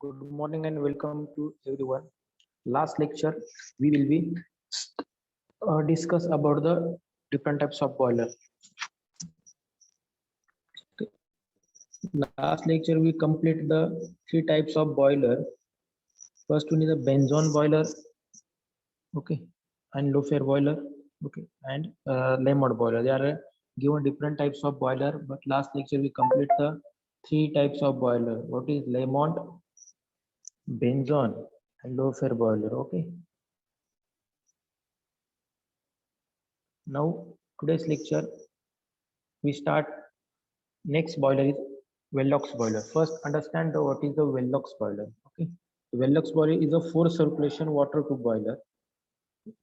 Good morning and welcome to everyone. Last lecture we will be discuss about the different types of boiler. Last lecture we complete the three types of boiler. First one is the Benzone boiler, okay, and low fare boiler, okay, and Lamont boiler. They are given different types of boiler, but last lecture we complete the three types of boiler. What is Lamont, Benzone, and low fare boiler? Okay. Now today's lecture we start. Next boiler is Velox boiler. First understand what is the Velox boiler. Okay, the Velox boiler is a four circulation water tube boiler.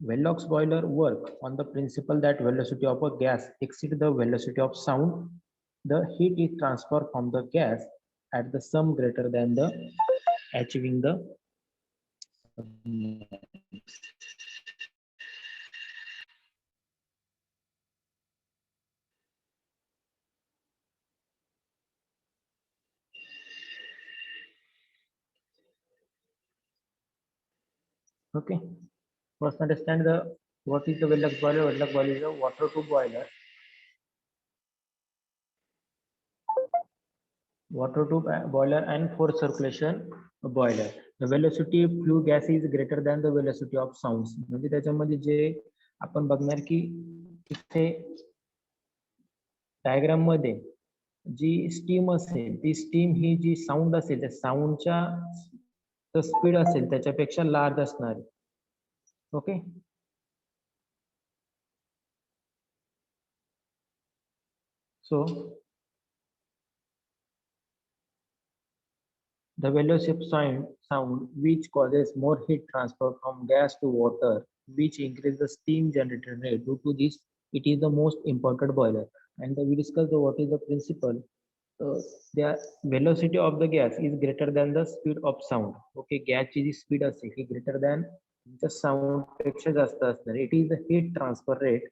Velox boiler work on the principle that velocity of a gas exceeds the velocity of sound. The heat is transferred from the gas at the sum greater than the achieving the okay. First understand the what is the Velox boiler. Velox boiler is a water tube boiler. Water tube boiler and four circulation boiler. The velocity of flue gas is greater than the velocity of sounds. म्हणजे त्याच्यामध्ये जे आपण बघणार की इथे diagram मध्ये जी steam असेल ती steam ही जी sound असेल त्या साऊंडच्या स्पीड असेल त्याच्यापेक्षा लार्ज असणार. Okay. So the velocity of sound which causes more heat transfer from gas to water, which increases the steam generated rate. Due to this, it is the most important boiler. And we discussed what is the principle. The velocity of the gas is greater than the speed of sound. Okay, gas is speed is greater than the sound. It is the heat transfer rate.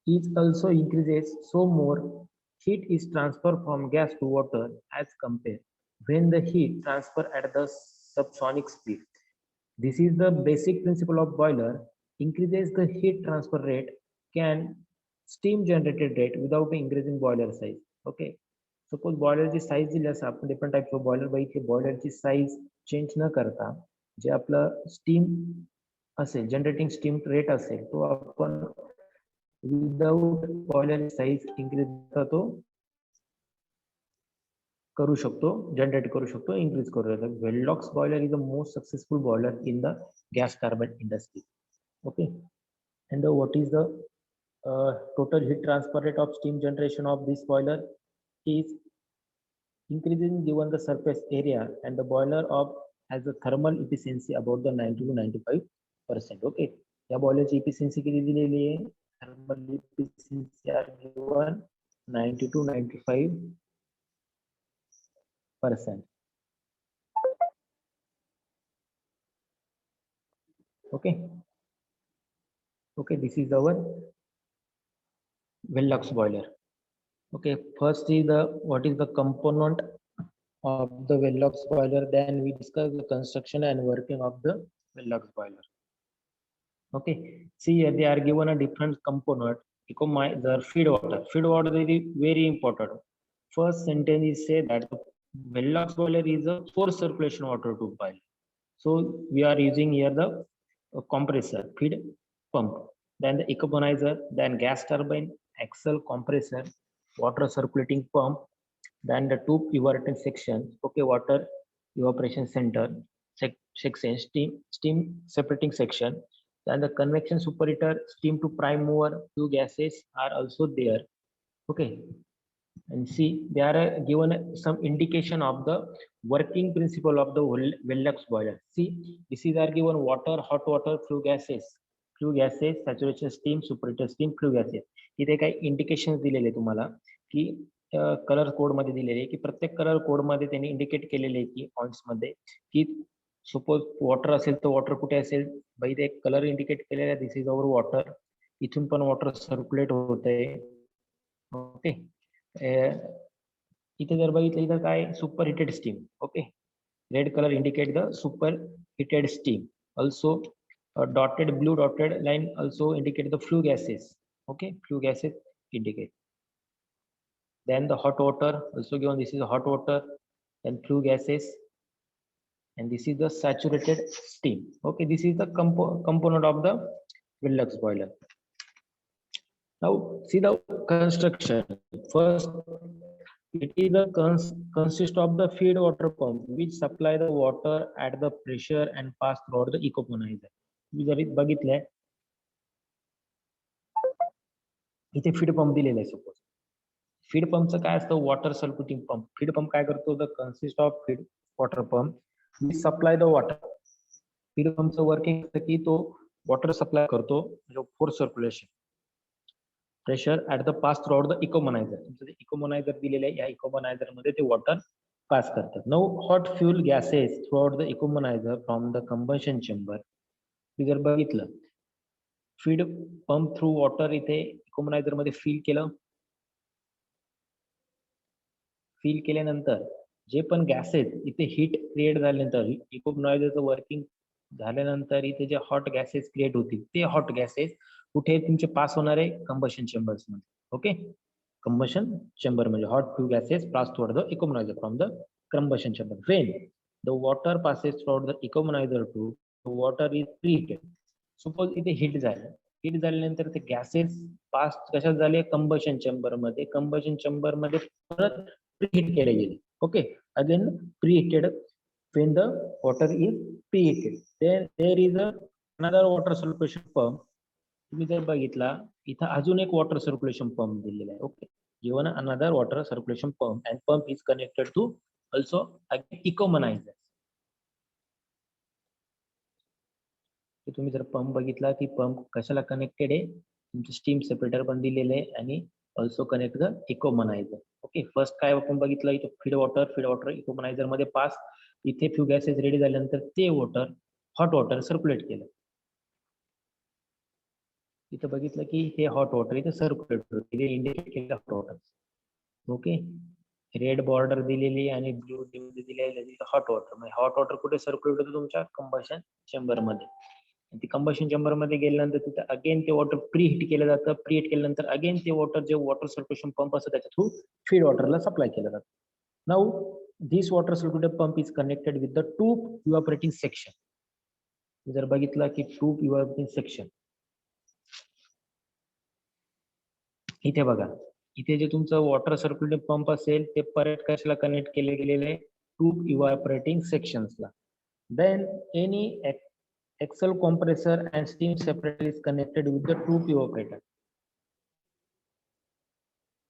It also increases so more heat is transferred from gas to water as compared when the heat transfer at the subsonic speed. This is the basic principle of boiler. Increases the heat transfer rate can steam generated rate without increasing boiler size. Okay. Suppose boiler ची size दिली असं आपण different types of boiler बघितले. बॉयलरची size change न करता जे आपलं steam असेल generating steam rate असेल तो आपण विदाउट बॉयलर साईज इन्क्रीज तो करू शकतो, जनरेट करू शकतो, इन्क्रीज करू शकतो. Velox boiler is the most successful boiler in the gas turbine industry. Okay, and what is the total heat transfer rate of steam generation of this boiler is increasing given the surface area, and the boiler of has a thermal efficiency about the 90 to 95%. Okay, या boiler ची efficiency किती दिलेली आहे? Thermal efficiency are given 90 to 95%. Okay. Okay, this is our Velox boiler. Okay, first is the what is the component of the Velox boiler. Then we discuss the construction and working of the Velox boiler. Okay, see here they are given a different component. The feed water. Feed water is very important. First sentence is say that the Velox boiler is a four circulation water tube boiler. So we are using here the compressor, feed pump, then the ecobonizer, then gas turbine, axle compressor, water circulating pump, then the tube evaporating section, okay, water evaporation center, section, steam separating section, then the convection superheater, steam to prime mover, two gases are also there. Okay, and see they are given some indication of the working principle of the Velox boiler. See, this is are given water, hot water, flue gases, saturation steam, superheater steam, flue gases. इथे काही indication दिलेले तुम्हाला की colour code मध्ये दिलेले की प्रत्येक colour code मध्ये त्यांनी इंडिकेट केलेले की पॉइंट्स मध्ये की सपोज वॉटर असेल तर वॉटर कुठे असेल बाई ते कलर इंडिकेट केलेला आहे. This is our water. इथून पण वॉटर सर्क्युलेट होतंय. ओके, इथे जर बघितलं इथं काय super heated steam. Okay, Red color indicate the superheated steam. Also, a blue dotted line also indicate the flue gases. Okay, flue gases indicate. Then the hot water also given. This is the hot water. Then flue gases, and this is the saturated steam. Okay, this is the component of the Willox boiler. Now see the construction. First, it is the consist of the feed water pump which supply the water at the pressure and pass throughout the ecoponizer. जर बघितलंय इथे feed pump दिलेला आहे. Suppose feed पंपचं काय असतं, water circulating pump. Feed pump काय करतो, the consist of feed water pump which supply the water. Feed पंपचं वर्किंग असतं की तो वॉटर सप्लाय करतो for circulation pressure at the pass throughout the economiser. तुमचं इकोमोनायझर दिलेलं आहे, या इकोमोनायझर मध्ये ते वॉटर पास करतात. No hot fuel gases throughout the economiser from the combustion chamber. जर बघितलं फीड पंप थ्रू वॉटर इथे इकोमोनायझर मध्ये फिल केल्यानंतर जे पण गॅसेस इथे हीट क्रिएट झाल्यानंतर इकोमोनायझरचं वर्किंग झाल्यानंतर इथे जे हॉट गॅसेस क्रिएट होतील ते हॉट गॅसेस कुठे तुमचे पास होणार आहे, कंबशन चेंबर्स मध्ये. ओके, कंबशन चेंबर म्हणजे hot flue gases pass through the economiser from the combustion chamber. When the water passes through the economiser to water is preheated. Suppose इथे heat झाल्यानंतर ते gases pass कशात झाले, combustion chamber मध्ये. Combustion chamber मध्ये परत preheat केले गेले. Okay, again preheated. when the water is preheated, then there is another water circulation pump. तुम्ही जर बघितला इथं अजून एक वॉटर सर्क्युलेशन पंप दिलेला आहे. Okay, given another water circulation pump and pump is connected to also economiser. तुम्ही जर पंप बघितला ती पंप कशाला कनेक्टेड आहे, तुमचं स्टीम सेपरेटर पण दिलेलं आहे आणि also connect the economiser. Okay, first काय आपण बघितलं इथं फीड वॉटर इकोमोनायझर मध्ये पास. इथे फ्यू गॅसेस रेडी झाल्यानंतर ते वॉटर हॉट वॉटर सर्क्युलेट केलं. इथं बघितलं की हे हॉट वॉटर इथे सर्क्युलेट होतं, इथे इंडिकेट केलं hot water. Okay, red border दिलेली आणि ब्लू दिलेली हॉट वॉटर. हॉट वॉटर कुठे सर्क्युलेट होतं, तुमच्या कंबशन चेंबर मध्ये. ती कंबशन चेंबर मध्ये गेल्यानंतर तिथे अगेन ते वॉटर प्रीहीट केलं जातं. प्रीहीट केल्यानंतर अगेन ते वॉटर जे वॉटर सर्क्युलेशन पंप असतं त्याच्या थ्रू फीड वॉटरला सप्लाय केलं जातं. Now this water circulating pump is connected with the tube evaporating section. जर बघितलं की ट्यूब इव्हॅपोरेटिंग सेक्शन इथे बघा, इथे जे तुमचं वॉटर सर्क्युलेटिंग पंप असेल ते परत कशाला कनेक्ट केले गेलेले, ट्यूब इव्हॅपोरेटिंग सेक्शन्सला. Then any axial compressor and steam separator is connected with the tube evaporator.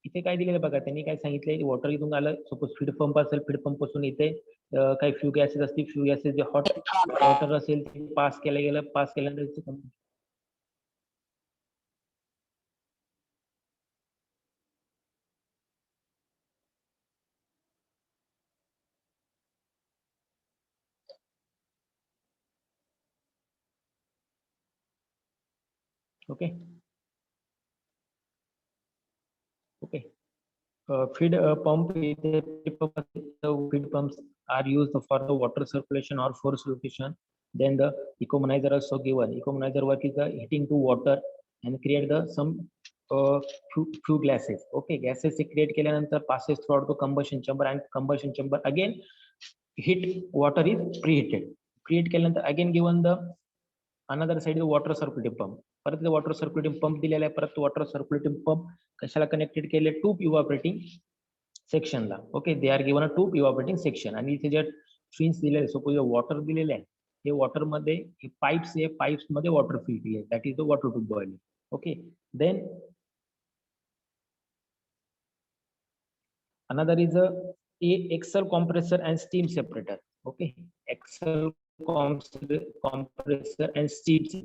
इथे काय दिलेलं बघा, त्यांनी काय सांगितलंय, वॉटर इथून आलं, सपोज फीड पंप असेल, फीड पंप पासून इथे काही फ्यू गॅसेस असतील, फ्यू गॅसेस जे हॉट वॉटर असेल ते पास केलं गेलं. पास केल्यानंतर okay okay feed pump feed pumps are used for the water circulation or for solution. Then the ecomonizer also given. Ecomonizer work is the heating to water and create the some few gases. Okay, gases create केल्यानंतर passes throughout the combustion chamber, and combustion chamber again heat water is preheated. Preheat केल्यानंतर again given the another side the water circulating pump. परत water circulating pump दिलेला आहे. परत water circulating pump कशाला connected केले, tube evaporating सेक्शनला. Okay, they are given a tube evaporating section. आणि इथे जे फिन्स दिलेले, सपोज वॉटर दिलेले आहे, हे वॉटर मध्ये पाईप्स आहे, पाईप्स मध्ये वॉटर फिल आहे, that is the water tube boiling. Okay, then another is a axial compressor and steam separator. Okay, axial compressor and steam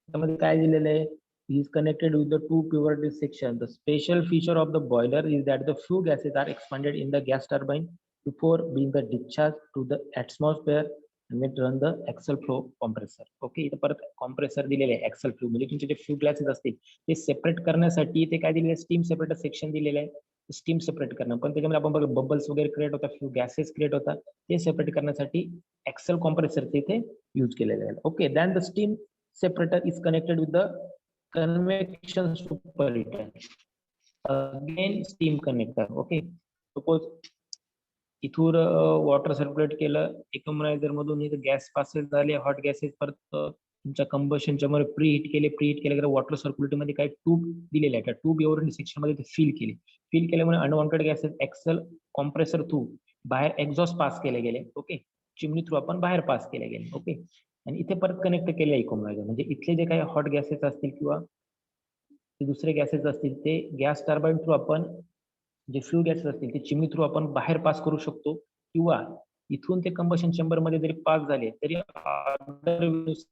त्यामध्ये काय दिलेलं आहे, is connected with the two pivotal section. The special feature of the boiler is that the few gases are expanded in the gas turbine before being the discharged to the atmosphere and it run the axial flow compressor. Okay, इथे परत compressor दिलेले आहे, Excel flow म्हणजे तुमचे जे few gases असतील ते separate करण्यासाठी इथे काय दिलेलं आहे, स्टीम सेपरेटर सेक्शन दिलेलं आहे. स्टीम सेपरेट करणं, पण त्याच्यामध्ये आपण बघा बबल्स वगैरे क्रिएट होतात, फ्यू गॅसेस क्रिएट होतात, ते सेपरेट करण्यासाठी एक्सेल कॉम्प्रेसरचे इथे यूज केलेले आहे. Okay, than the steam separator is connected with the convection superheater. Again steam connector. Okay, suppose इथून वॉटर सर्क्युलेट केलं इकोमोनायझर मधून, इथं गॅस पासेस झाले, हॉट गॅसेस परत तुमच्या कंबशन चेंबर प्री हिट केले वॉटर सर्क्युलेट मध्ये काही ट्यूब दिलेले आहे, त्या ट्यूब एवढं सेक्शन मध्ये फिल केल्यामुळे unwanted gases axial compressor through बाहेर एक्झॉस्ट पास केले गेले. ओके, चिमणी थ्रू आपण बाहेर पास केले गेले. ओके, आणि इथे परत कनेक्ट केले इकोमोनायझर, म्हणजे इथले जे काही हॉट गॅसेस असतील किंवा दुसरे गॅसेस असतील ते गॅस टर्बाईन थ्रू आपण, जे फ्यू गॅसेस असतील ते चिमणी थ्रू आपण बाहेर पास करू शकतो, किंवा इथून ते कंबशन चेंबर मध्ये जरी पास झाले तरी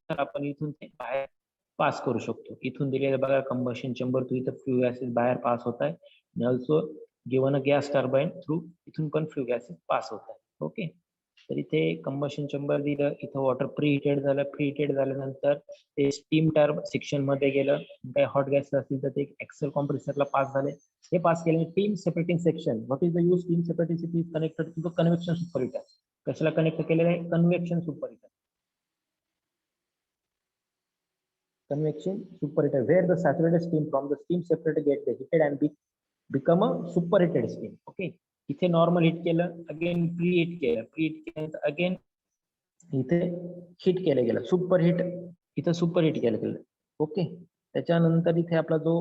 आपण इथून ते बाहेर पास करू शकतो. इथून दिलेलं बघा कंबशन चेंबर थ्रू इथं फ्यू गॅसेस बाहेर पास होत आहे, आणि also given a gas turbine through इथून पण फ्यू गॅसेस पास होत आहे. ओके, तर इथे कंबशन चेंबर दिलं, इथं वॉटर प्री हिटेड झाल्यानंतर ते स्टीम टर्ब सेक्शन मध्ये गेलं, काही हॉट गॅसेस असतील तर ते एक्सेल कॉम्प्रेसरला पास झाले. हे पास केले steam separating section. What is the use steam separating section is connected to the convection superheater. कशाला कनेक्ट केलेलं आहे? Convection superheater. Convection superheater, where the saturated steam from the steam separator get heated and become a superheated steam. Okay, इथे normal hit केलं, again pre hit केलं, again इथे hit केलं गेलं, superhit, इथं सुपरहिट केलं गेलं. ओके, त्याच्यानंतर इथे आपला जो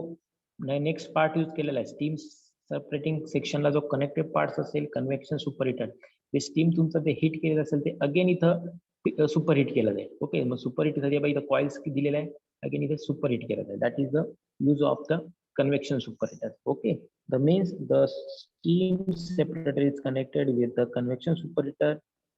नेक्स्ट पार्ट यूज केलेला आहे स्टीम सेपरेटिंग सेक्शनला जो कनेक्टेड पार्ट असेल कन्व्हेक्शन सुपरहिटर, ते स्टीम तुमचं ते हिट केलेलं असेल ते अगेन इथं सुपरहिट केलं जाईल. ओके, मग सुपरहिट साठी इथं कॉइल्स दिलेलं आहे, अगेन इथे सुपरहिट केलं जाईल. That is the use of the convection superheater. Okay, the means the steam separator is connected with the convection superheater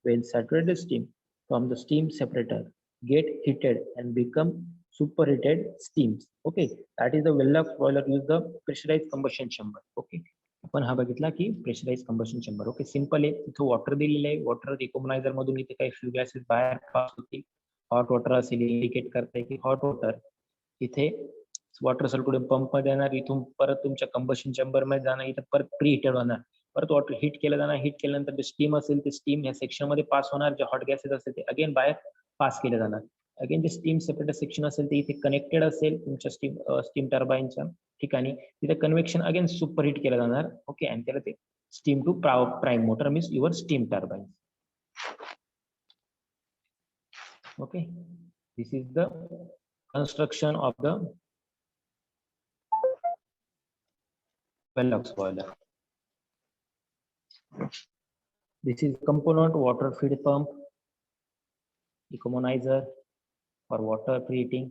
when saturated steam from the steam separator get heated and become superheated steams. Okay, that is the Vellux boiler use the pressurized combustion chamber. Okay, आपण हा बघितला की pressurised combustion chamber. Okay, simple आहे, इथं water दिलेलं आहे, water इकोमोनायझर मधून इथे काही फ्यू गॅसेस बाहेर पास होतील, हॉट वॉटर असेल, इंडिकेट करते की हॉट वॉटर इथे वॉटर सर्क्युलेट पंप मध्ये येणार, इथून परत तुमच्या कंबशन चेंबर मध्ये जाणार, इथं परत प्री हिटेड होणार, परत वॉटर हिट केलं जाणार, हिट केल्यानंतर जे स्टीम असेल ते स्टीम या सेक्शन मध्ये पास होणार, जे हॉट गॅसेस असेल ते अगेन बाहेर पास केले जाणार. अगेन जे स्टीम सेपरेटर सेक्शन असेल ते इथे कनेक्टेड असेल तुमच्या स्टीम टर्बाईनच्या ठिकाणी, तिथे कन्व्हेक्शन अगेन सुपरहिट केलं जाणार. ओके, आणि त्याला ते steam to prime motor means your steam turbine. Okay, this is the construction of the Vellux boiler. This is component water feed pump, economizer for water preheating,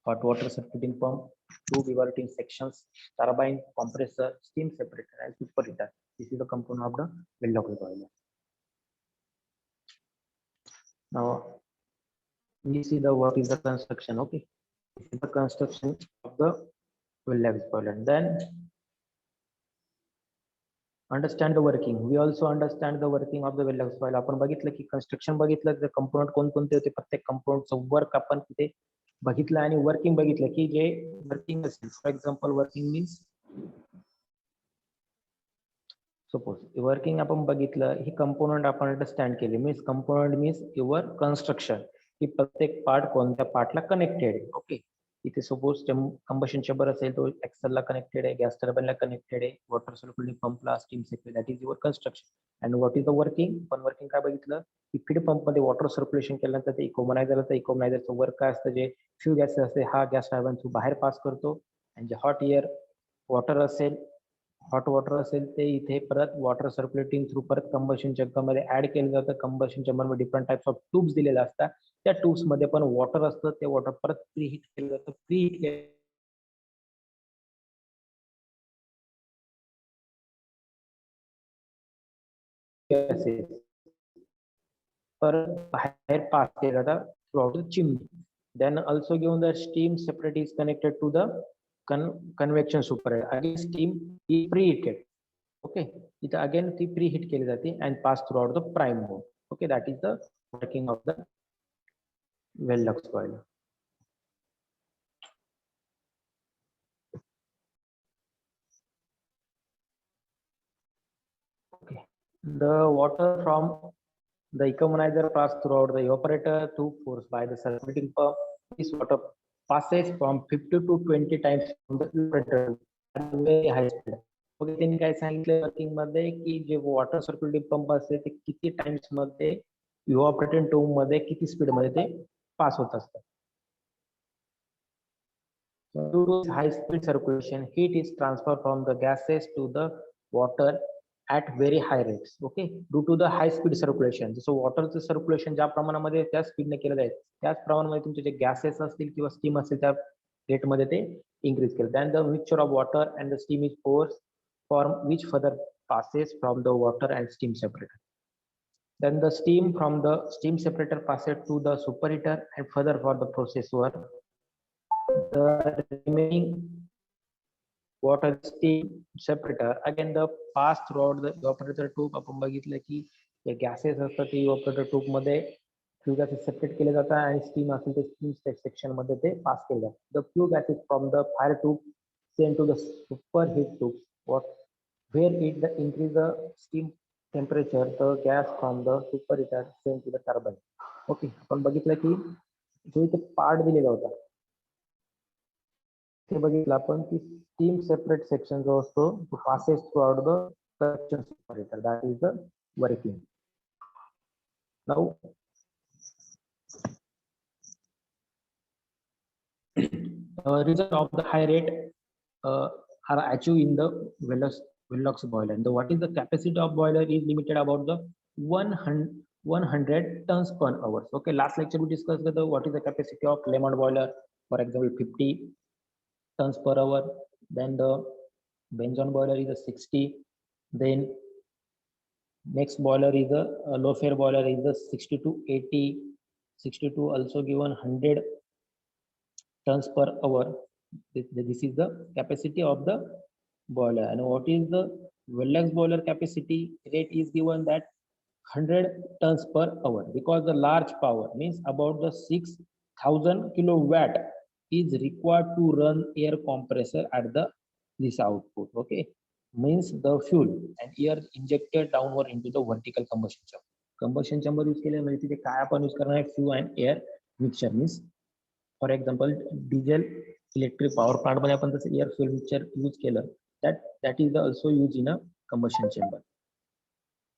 hot water circuiting pump, two diverting sections, turbine, compressor, steam separator, and superheater. This is the component of the Vellux boiler. Now we see the what is the construction. Okay, this is the construction of the Vellux boiler. Then understand the working. We also understand the working of the Vellux boiler. आपण बघितलं की construction बघितलं, component कोणकोणते होते, प्रत्येक कंपोनंटचं work आपण तिथे बघितलं, आणि वर्किंग बघितलं की जे वर्किंग असेल, for example working means suppose working आपण बघितलं, ही कंपोनंट आपण अंडरस्टँड केले, means component means your construction, की प्रत्येक पार्ट कोणत्या पार्टला कनेक्टेड आहे. ओके, इथे सपोज कंबशन चेंबर असेल तो एक्सेलला कनेक्टेड आहे, गॅस टर्बाईनला कनेक्टेड आहे, वॉटर सर्क्युलेटिंग पंपला, steam separator, that is your construction. And what is the working? पण वर्किंग काय बघितलं की फीड पंप मध्ये वॉटर सर्क्युलेशन केल्यानंतर ते इकोमोनायझरचं वर्क काय असतं, जे फ्यू गॅसेस असते हा गॅस टर्बाईन थ्रू बाहेर पास करतो, आणि जे हॉट वॉटर असेल ते इथे परत वॉटर सर्क्युलेटिंग थ्रू परत कंबशन चेंबर मध्ये ऍड केलं जातं. कंबशन चेंबर मध्ये डिफरंट टाइप्स ऑफ ट्यूब्स दिलेले असतात, त्या ट्यूब्स मध्ये पण वॉटर असतं, ते वॉटर परत प्रीहीट केलं जातं. परत बाहेर पास केलं जातं throughout the chimney. Then also given the steam separate is connected to the convection superheater. Again steam is preheated. Okay, it again ती preheat केली जाते and pass throughout the prime mode. Okay, that is the working of the Vellux boiler. The water from the economizer pass throughout the evaporator to force by the circulating pump. This water passes from 50 to 20 times from the evaporator at a very high speed. Okay, त्यांनी काय सांगितलं working मध्ये की जे water circulating pump असते ते किती times मध्ये इव्हॉपरेटिंग tube मध्ये किती स्पीड मध्ये ते पास होत असतात. Due to high speed circulation, heat is transferred from the gases to the water at very high rates. Okay, due to the high speed circulation, जसं वॉटरचं सर्क्युलेशन ज्या प्रमाणामध्ये त्या स्पीडने केलं जाईल त्याच प्रमाणामध्ये तुमचे जे गॅसेस असतील किंवा स्टीम असेल त्या रेटमध्ये ते इन्क्रीज केलं. Then the mixture of water and the steam is forced form which further passes from the water and steam separator. Then the steam from the steam separator passes to the superheater and further for the processor. The remaining water steam separator again the pass throughout the evaporator tube. आपण बघितलं की जे gases असतात ते evaporator tube मध्ये few gases separate केले जातात आणि steam असेल ते स्टीम सेक्शन मध्ये ते पास केले जातात. The few gases from the fire tube sent to the superheat tube where it increase the steam temperature. The gas from the superheater sent to the turbine. Okay, आपण बघितलं की जो इथे पार्ट दिलेला होता ते बघितलं आपण की स्टीम सेपरेट सेक्शन जो असतो तो passes through out the suction separator. That is the working. Now result of the high rate are achieved in the Velox boiler. And what is the capacity of boiler is limited about the 100 tons per hour. Okay, last lecture we discussed what is the capacity of Lemon boiler, for example 50 tons per hour. Then the Benzone boiler is a 60. Then next boiler is a low fare boiler is the 60 to 80. 62 also given 100 tons per hour. This is the capacity of the boiler. And what is the Velox boiler capacity rate is given that 100 tons per hour, because the large power means about the 6,000 kilowatt is required to run air compressor at the this output. Okay, means the fuel and air injected downward into the vertical combustion chamber. Combustion chamber use केले म्हणजे तिथे काय आपण use करणार आहे, few and air mixture. Means for example diesel electric power plant मध्ये आपण तसं एअर फ्यूल मिक्सचर यूज केलं, that is also used in a combustion chamber.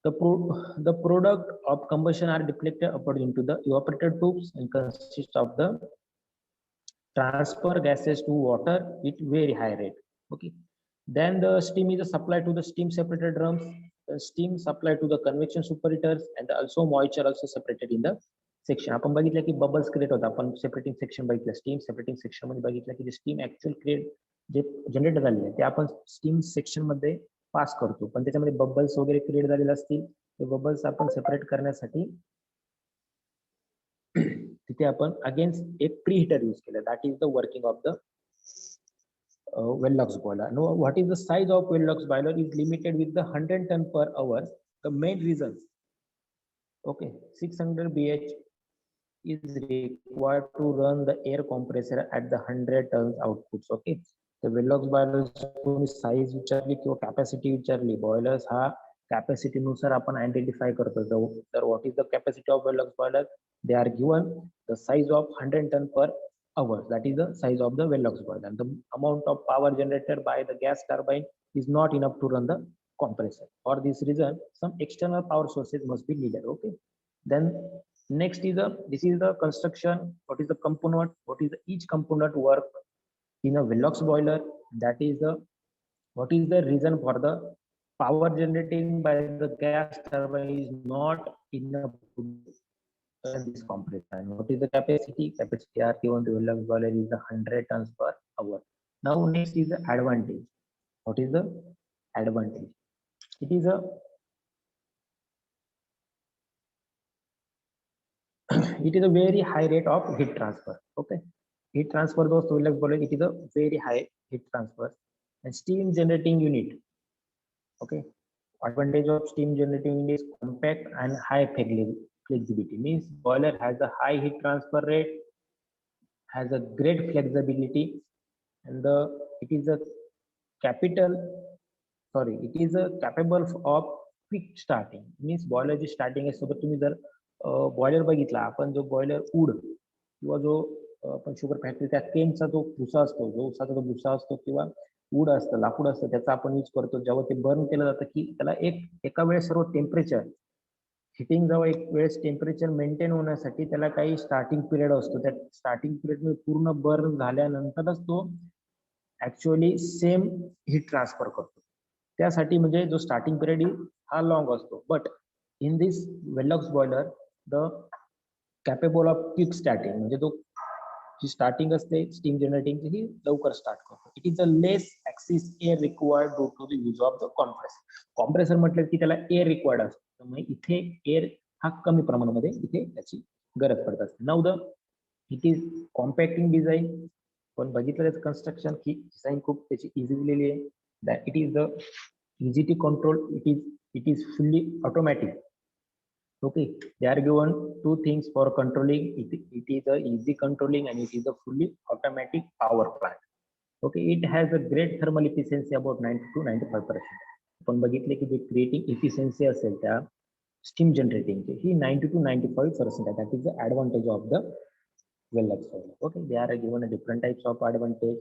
The product of combustion are deflected upward into the evaporator tubes and consist of the transfer gases to water with very high rate. Okay, then the steam is supplied to the steam separator drums. The steam supplied to the convection superheaters and also moisture also separated in the section. आपण बघितलं की bubbles create होतात. आपण separating section बघितलं, steam separating section मध्ये बघितलं की जे steam actual create जे generate झालेले आहे ते आपण स्टीम सेक्शन मध्ये पास करतो, पण त्याच्यामध्ये बबल्स वगैरे क्रिएट झालेले असतील ते बबल्स आपण सेपरेट करण्यासाठी तिथे आपण अगेन्स्ट एक प्रीहीटर यूज केलं. That is the working of the Velox boiler. Now, what is the size of Velox boiler is limited with the 100 ton per hour. The main reasons, okay, 600 bh is required to run the air compressor at the 100 tons outputs. Okay, the Velox boiler size विचारली किंवा capacity विचारली, boilers हा capacity नुसार आपण identify करतो. तर what is the capacity of Velox boiler? They are given the size of 100 ton per hour. That is the size of the Velox boiler. The amount of power generated by the gas turbine is not enough to run the compressor. For this reason, some external power sources must be needed. Okay. Then next is this is the construction. What is the component? What is each component work in a Velox boiler? That is what is the reason for the power generating by the gas turbine is not enough to run this compressor. And what is the capacity? Capacity are given to Velox boiler is the 100 tons per hour. Now next is the advantage. What is the advantage? It is a very high rate of heat transfer. Okay, heat transfer those Velox boiler, it is a very high heat transfer. And steam generating unit. Okay, advantage of steam generating unit is compact and high flexibility. Means boiler has a high heat transfer rate, has a great flexibility, and it is capable of quick starting means बॉयलरची starting आहे. सोबत तुम्ही जर boiler बघितला, आपण जो boiler would किंवा जो आपण शुगर फॅक्टरी त्या केनचा जो भुसा असतो, जो उसाचा जो भुसा असतो किंवा वूड असतं, लाकूड असतं, त्याचा आपण यूज करतो. जेव्हा ते बर्न केलं जातं की त्याला एका वेळेस सर्व टेम्परेचर हिटिंग, जेव्हा एक वेळेस टेम्परेचर मेंटेन होण्यासाठी त्याला काही स्टार्टिंग पिरियड असतो. त्या स्टार्टिंग पिरियड मध्ये पूर्ण बर्न झाल्यानंतरच तो ऍक्च्युअली सेम हीट ट्रान्सफर करतो. त्यासाठी म्हणजे जो स्टार्टिंग पिरियड हा लॉंग असतो. But in this Velox boiler the capable of quick starting, म्हणजे जो जी स्टार्टिंग असते स्टीम जनरेटिंगची ही लवकर स्टार्ट करतो. It is a less excess air required due to the use of the compressor. Compressor म्हटलं की त्याला एअर रिक्वायर्ड असतं, त्यामुळे इथे एअर हा कमी प्रमाणामध्ये इथे त्याची गरज पडत असते. Now the it is compacting design. पण बघितलं त्याचं कन्स्ट्रक्शन की डिझाईन खूप त्याची इझी दिलेली आहे. That it is the easy to control, it is fully automatic. Okay, they are given two things for controlling. It is a easy controlling and it is a fully automatic power plant. Okay, it has a great thermal efficiency about 90 to 95%. आपण बघितले की जे creating efficiency असेल त्या steam जनरेटिंगची he 90 to 95% आहे. That is the advantage of the Velox boiler. Okay, they are given different types of advantage.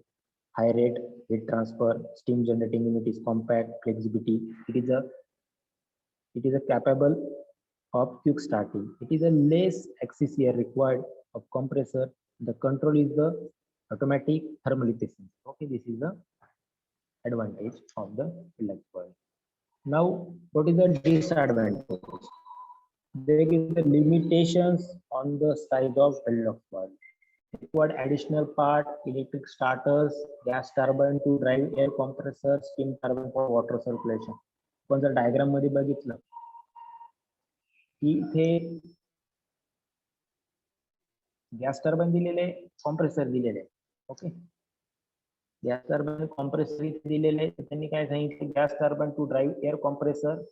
High rate heat transfer, steam generating unit is compact, flexibility. It is a capable of quick starting. It is a less axis air required of compressor. The control is the automatic thermal efficiency. Okay, this is the advantage of the Velux boiler. Now, what is the disadvantage? There is the limitations on the size of Velux boiler. Required additional part, electric starters, gas turbine to drive air compressor, steam turbine for water circulation. पण जर diagram मध्ये बघितलं की इथे gas turbine दिलेले, compressor दिलेले. Okay, gas turbine compressor इथे दिलेले. त्यांनी काय सांगितलं, gas turbine to drive air compressor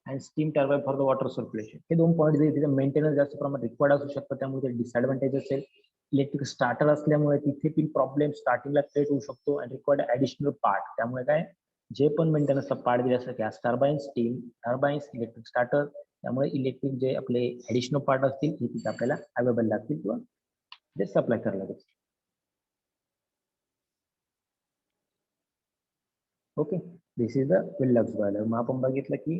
and steam turbine for the water circulation. हे दोन पॉईंट तिथे मेंटेनन्स जास्त प्रमाणात रिक्वायर्ड असू शकतं, त्यामुळे डिसएडव्हान्टेज असेल. इलेक्ट्रिक स्टार्टर असल्यामुळे तिथे पण प्रॉब्लेम स्टार्टिंगला क्रिएट होऊ शकतो आणि रिक्वायर्ड ऍडिशनल पार्ट. त्यामुळे काय, जे पण मेंटेनन्सचा पार्ट दिले असतात gas turbine, steam turbines, electric starter, त्यामुळे इलेक्ट्रिक जे आपले ऍडिशनल पार्ट असतील हे तिथे आपल्याला अवेलेबल लागतील किंवा ते सप्लाय करायला लागेल. Okay, this is the Velox boiler. मग आपण बघितलं की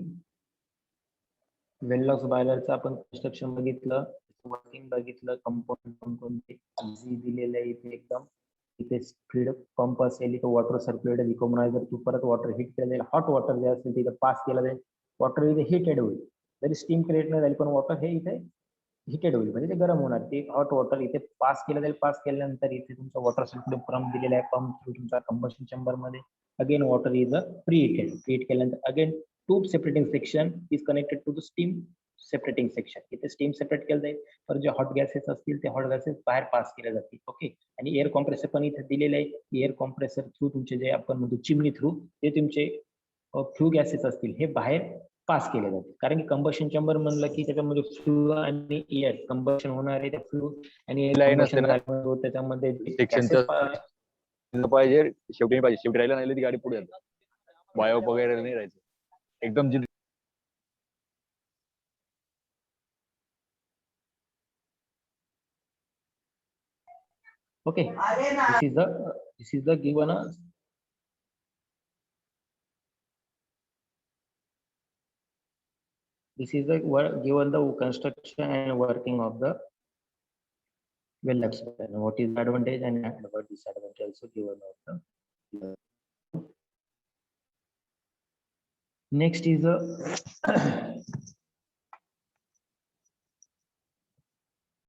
वेलॉक्स बॉयलरचं आपण कन्स्ट्रक्शन बघितलं, वर्किंग बघितलं, कंपोनंट कोणकोणते इझी दिलेलं आहे इथे एकदम. इथे स्पीड पंप असेल, इथे वॉटर सर्क्युलेटेड इकोमनायझर तू परत वॉटर हिट केलं, हॉट वॉटर जे असेल तिथे पास केलं जाईल, वॉटर इथे हिटेड होईल. जरी स्टीम क्रिएट नाही झाली पण वॉटर हे इथे हिटेड होईल, म्हणजे ते गरम होणार. ते हॉट वॉटर इथे पास केलं जाईल. पास केल्यानंतर इथे तुमचा वॉटर सर्क्युलेट पंप दिलेला आहे. पंप थ्रू तुमचा कंबशन चेंबर मध्ये again water is a preheated. Preheat केल्यानंतर again tube separating section is connected to the steam separating section. इथे स्टीम सेपरेट केलं जाईल, तर जे हॉट गॅसेस असतील ते हॉट गॅसेस बाहेर पास केले जातील. ओके, आणि एअर कॉम्प्रेसर पण इथे दिलेलं आहे. एअर कॉम्प्रेसर थ्रू तुमचे जे आपण म्हणतो चिमनी थ्रू, ते तुमचे फ्लू गॅसेस असतील हे बाहेर पास केले जाते. कारण की कंबशन चेंबर म्हणलं की त्याच्यामध्ये फ्लू आणि एअर कंबशन होणार आहे. त्या फ्लू आणि त्याच्यामध्ये पाहिजे, शेवटी पाहिजे, शेवटी राहिला नाही ती गाडी पुढे जाते. बायो वगैरे नाही राहायचं एकदम. Okay, this is the given this is the given the construction and working of the Velux boiler. What is the advantage and what disadvantage also given of the. Next is the